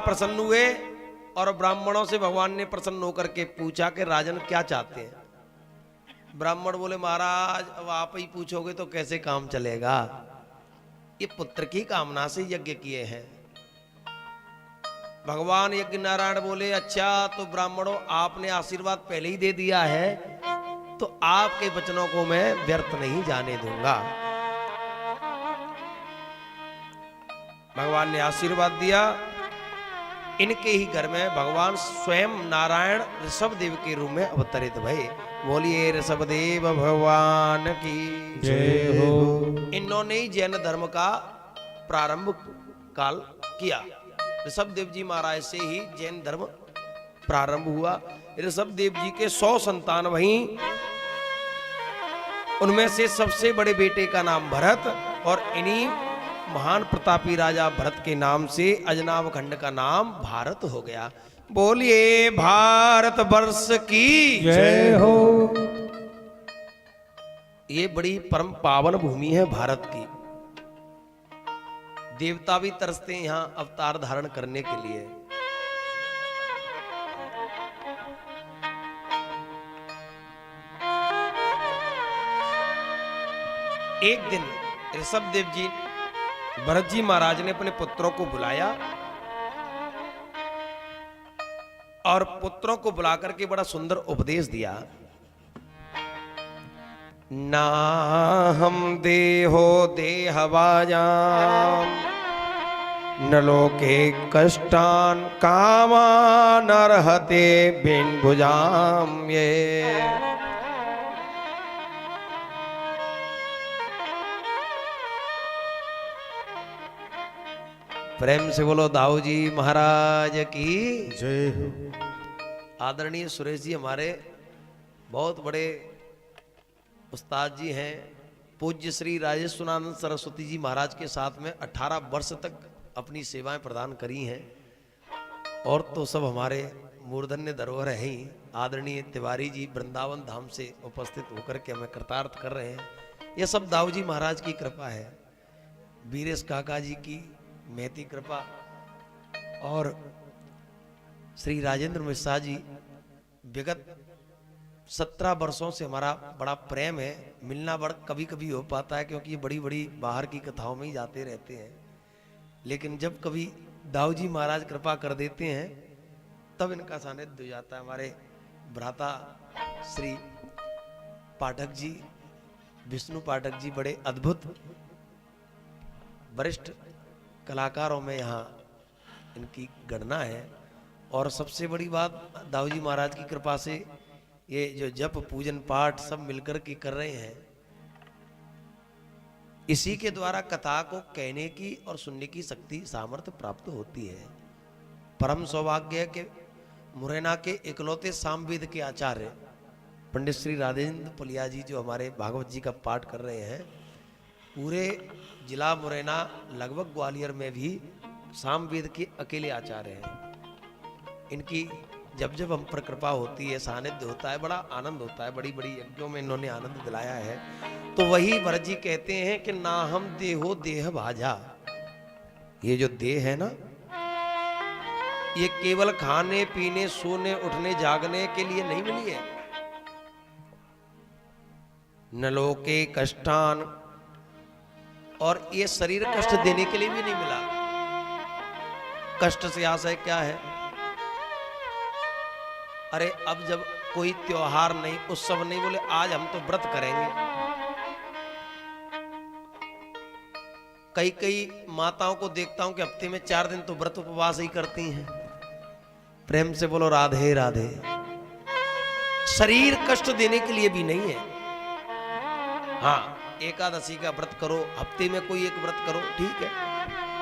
प्रसन्न हुए और ब्राह्मणों से भगवान ने प्रसन्न होकर के पूछा कि राजन क्या चाहते हैं। ब्राह्मण बोले महाराज अब आप ही पूछोगे तो कैसे काम चलेगा, ये पुत्र की कामना से यज्ञ किए हैं। भगवान यज्ञ नारायण बोले अच्छा तो ब्राह्मणों आपने आशीर्वाद पहले ही दे दिया है तो आपके वचनों को मैं व्यर्थ नहीं जाने दूंगा। भगवान ने आशीर्वाद दिया। इनके ही घर में भगवान स्वयं नारायण ऋषभदेव के रूप में अवतरित भये। बोलिए ऋषभदेव भगवान की जय हो। इन्होंने ही जैन धर्म का प्रारंभ काल किया। ऋषभदेव जी महाराज से ही जैन धर्म प्रारंभ हुआ। ऋषभदेव जी के 100 संतान वहीं, उनमें से सबसे बड़े बेटे का नाम भरत और इन्हीं महान प्रतापी राजा भरत के नाम से अजनाभ खंड का नाम भारत हो गया। बोलिए भारत वर्ष की जय हो। ये बड़ी परम पावन भूमि है भारत की। देवता भी तरसते हैं यहां अवतार धारण करने के लिए। एक दिन ऋषभदेव जी भरत जी महाराज ने अपने पुत्रों को बुलाया और पुत्रों को बुलाकर के बड़ा सुंदर उपदेश दिया। ना हम देहो देहवाजाम न लोके कष्टान कामान अर्हते बिन ये। प्रेम से बोलो दाऊ जी महाराज की जय हो। आदरणीय सुरेश जी हमारे बहुत बड़े उस्ताद जी हैं। पूज्य श्री राजेश्वरानंद सरस्वती जी महाराज के साथ में 18 वर्ष तक अपनी सेवाएं प्रदान करी हैं और तो सब हमारे मूर्धन्य धरोहर हैं ही। आदरणीय तिवारी जी वृंदावन धाम से उपस्थित होकर के हमें कृतार्थ कर रहे हैं। यह सब दाऊ जी महाराज की कृपा है, वीरेश काका जी की महती कृपा और श्री राजेंद्र मिश्रा जी। विगत 17 वर्षों से हमारा बड़ा प्रेम है। मिलना बड़ा कभी कभी हो पाता है क्योंकि ये बड़ी बड़ी बाहर की कथाओं में ही जाते रहते हैं, लेकिन जब कभी दाऊ जी महाराज कृपा कर देते हैं तब इनका सानिध्य हो जाता है। हमारे भ्राता श्री पाठक जी, विष्णु पाठक जी बड़े अद्भुत वरिष्ठ कलाकारों में यहाँ इनकी गणना है। और सबसे बड़ी बात दाऊ जी महाराज की कृपा से ये जो जप पूजन पाठ सब मिलकर के कर रहे हैं, इसी के द्वारा कथा को कहने की और सुनने की शक्ति सामर्थ्य प्राप्त होती है। परम सौभाग्य के मुरैना के इकलौते सामवेद के आचार्य पंडित श्री राजेंद्र पुलिया जी जो हमारे भागवत जी का पाठ कर रहे हैं, पूरे जिला मुरैना लगभग ग्वालियर में भी सामवेद के अकेले आचार्य हैं। इनकी जब जब हम पर कृपा होती है, सानिध्य होता है, बड़ा आनंद होता है। बड़ी बड़ी यज्ञों में इन्होंने आनंद दिलाया है। तो वही भरत जी कहते हैं कि ना हम देहो देह भाजा। ये जो देह है ना, ये केवल खाने पीने सोने उठने जागने के लिए नहीं मिली है। न लोके कष्टान, और ये शरीर कष्ट देने के लिए भी नहीं मिला। कष्ट से आशय क्या है? अरे अब जब कोई त्योहार नहीं, उत्सव नहीं, बोले आज हम तो व्रत करेंगे। कई कई माताओं को देखता हूं कि हफ्ते में 4 दिन तो व्रत उपवास ही करती हैं। प्रेम से बोलो राधे राधे। शरीर कष्ट देने के लिए भी नहीं है। हाँ, एकादशी का व्रत करो, हफ्ते में कोई एक व्रत करो, ठीक है।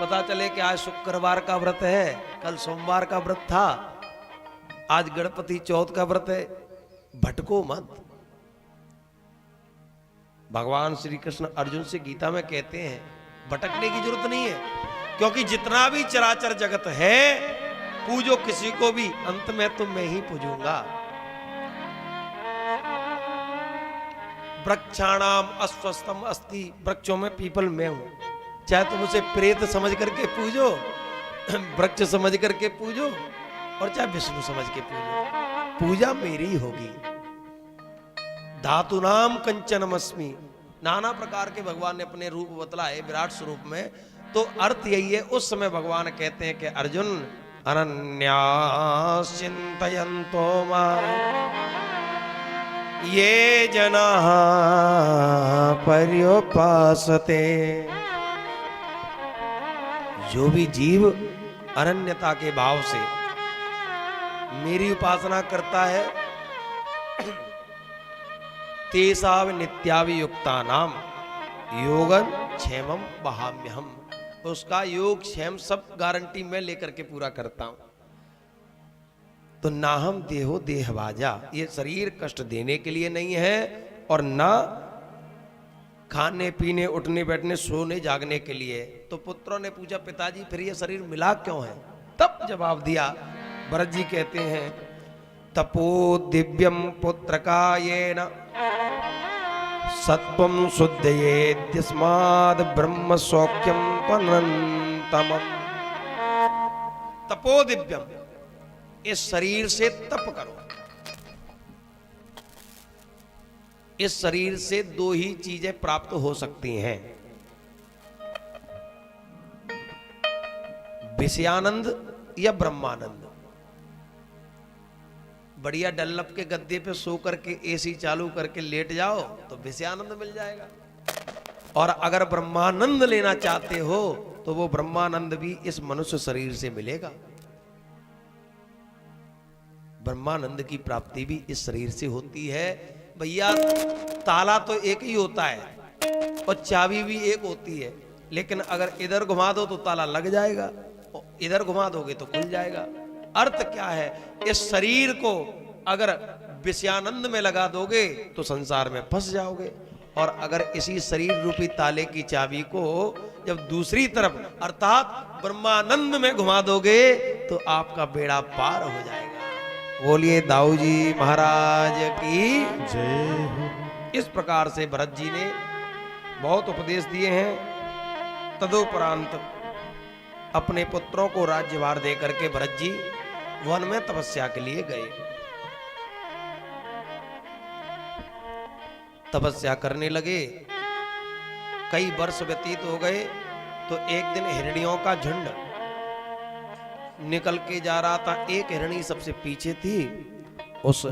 पता चले कि आज शुक्रवार का व्रत है, कल सोमवार का व्रत था, आज गणपति चौथ का व्रत है, भटको मत। भगवान श्री कृष्ण अर्जुन से गीता में कहते हैं भटकने की जरूरत नहीं है, क्योंकि जितना भी चराचर जगत है पूजो किसी को भी, अंत में तो मैं ही पूजूंगा। वृक्षाणाम अस्वस्थम अस्ति, वृक्षों में पीपल मैं हूं। चाहे तुम उसे प्रेत समझ करके पूजो, वृक्ष समझ करके पूजो और चाहे विष्णु समझ के पूजो, पूजा मेरी होगी। धातु नाम कंचनमस्मि, नाना प्रकार के भगवान ने अपने रूप बतलाए विराट स्वरूप में। तो अर्थ यही है, उस समय भगवान कहते हैं कि अर्जुन अनन्या चिंतयन्तो मां ये जनाः पर्युपासते। जो भी जीव अनन्यता के भाव से मेरी उपासना करता है, तेसाव नित्याभियुक्ता नाम योगन क्षेमम वहाम्यहम, उसका योग क्षेम सब गारंटी में लेकर के पूरा करता हूं। तो ना हम देहो देहवाजा, ये शरीर कष्ट देने के लिए नहीं है और ना खाने पीने उठने बैठने सोने जागने के लिए। तो पुत्रों ने पूछा पिताजी फिर ये शरीर मिला क्यों है? तब जवाब दिया, भरत जी कहते हैं तपो दिव्यम पुत्र कायेन सत्वं शुद्धयेद्यस्माद् ब्रह्म सौख्यम त्वनन्तमम्। तपो दिव्यम, इस शरीर से तप करो। इस शरीर से दो ही चीजें प्राप्त हो सकती हैं, विषयानंद या ब्रह्मानंद। बढ़िया डल्लप के गद्दे पे सो करके एसी चालू करके लेट जाओ तो विषयानंद मिल जाएगा। और अगर ब्रह्मानंद लेना चाहते हो तो वो ब्रह्मानंद भी इस मनुष्य शरीर से मिलेगा। ब्रह्मानंद की प्राप्ति भी इस शरीर से होती है। भैया ताला तो एक ही होता है और चाबी भी एक होती है, लेकिन अगर इधर घुमा दो तो ताला लग जाएगा, इधर घुमा दोगे तो खुल जाएगा। अर्थ क्या है, इस शरीर को अगर विषयानंद में लगा दोगे तो संसार में फंस जाओगे, और अगर इसी शरीर रूपी ताले की चाबी को जब दूसरी तरफ अर्थात ब्रह्मानंद में घुमा दोगे तो आपका बेड़ा पार हो जाएगा। बोलिए दाऊ जी महाराज की जय हो। इस प्रकार से भरत जी ने बहुत उपदेश दिए हैं। तदुपरांत अपने पुत्रों को राज्यभार दे करके भरत जी वन में तपस्या के लिए गए। तपस्या करने लगे, कई वर्ष व्यतीत हो गए तो एक दिन हिरणियों का झुंड निकल के जा रहा था। एक हिरणी सबसे पीछे थी। उस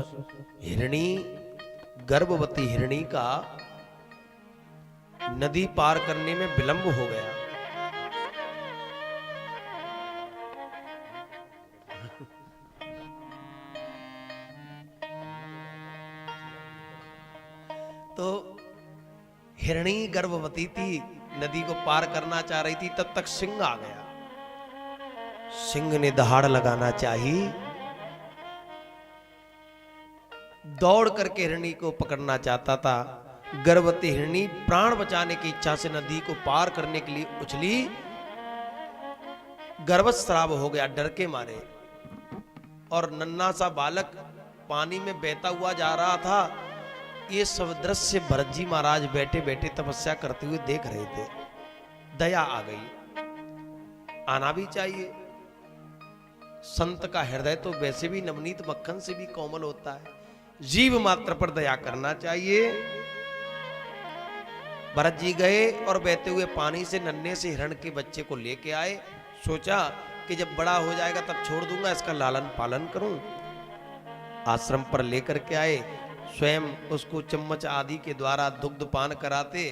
हिरणी, गर्भवती हिरणी का नदी पार करने में विलंब हो गया। तो हिरणी गर्भवती थी, नदी को पार करना चाह रही थी, तब तक सिंह आ गया। सिंह ने दहाड़ लगाना चाही, दौड़ करके हिरणी को पकड़ना चाहता था। गर्भवती हिरणी प्राण बचाने की इच्छा से नदी को पार करने के लिए उछली, गर्भस्राव हो गया डर के मारे, और नन्हा सा बालक पानी में बहता हुआ जा रहा था। ये सब दृश्य भरत जी महाराज बैठे बैठे तपस्या करते हुए देख रहे थे। दया आ गई, आना भी चाहिए। संत का हृदय तो वैसे भी नवनीत मक्खन से भी कोमल होता है, जीव मात्र पर दया करना चाहिए। भरत जी गए और बहते हुए पानी से नन्हे से हिरण के बच्चे को लेके आए। सोचा कि जब बड़ा हो जाएगा तब छोड़ दूंगा, इसका लालन पालन करूं। आश्रम पर लेकर के आए, स्वयं उसको चम्मच आदि के द्वारा दुग्ध पान कराते,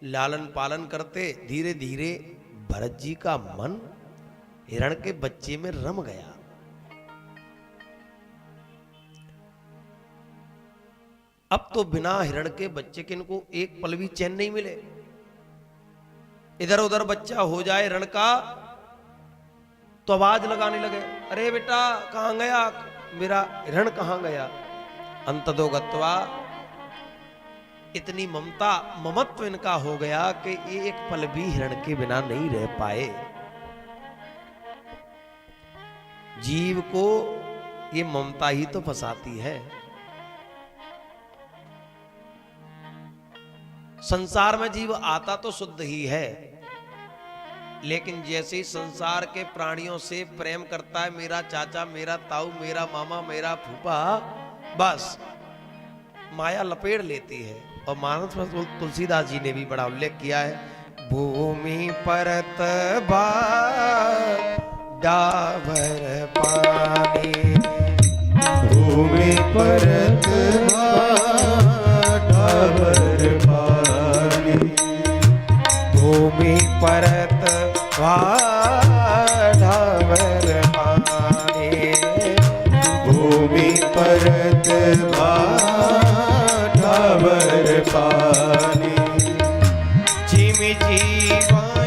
लालन पालन करते। धीरे धीरे भरत जी का मन हिरण के बच्चे में रम गया। अब तो बिना हिरण के बच्चे के इनको एक पल भी चैन नहीं मिले। इधर उधर बच्चा हो जाए हिरण का तो आवाज लगाने लगे, अरे बेटा कहां गया, मेरा हिरण कहां गया। अंततो गत्वा इतनी ममता ममत्व इनका हो गया कि एक पल भी हिरण के बिना नहीं रह पाए। जीव को ये ममता ही तो फंसाती है। संसार में जीव आता तो शुद्ध ही है, लेकिन जैसे ही संसार के प्राणियों से प्रेम करता है, मेरा चाचा, मेरा ताऊ, मेरा मामा, मेरा फूफा, बस माया लपेट लेती है। और मानस में तुलसीदास जी ने भी बड़ा उल्लेख किया है, भूमि परत डाबर पानी, भूमि परत डाबर पानी, भूमि परत डाबर पानी, भूमि परत डाबर पानी, जिम जीवन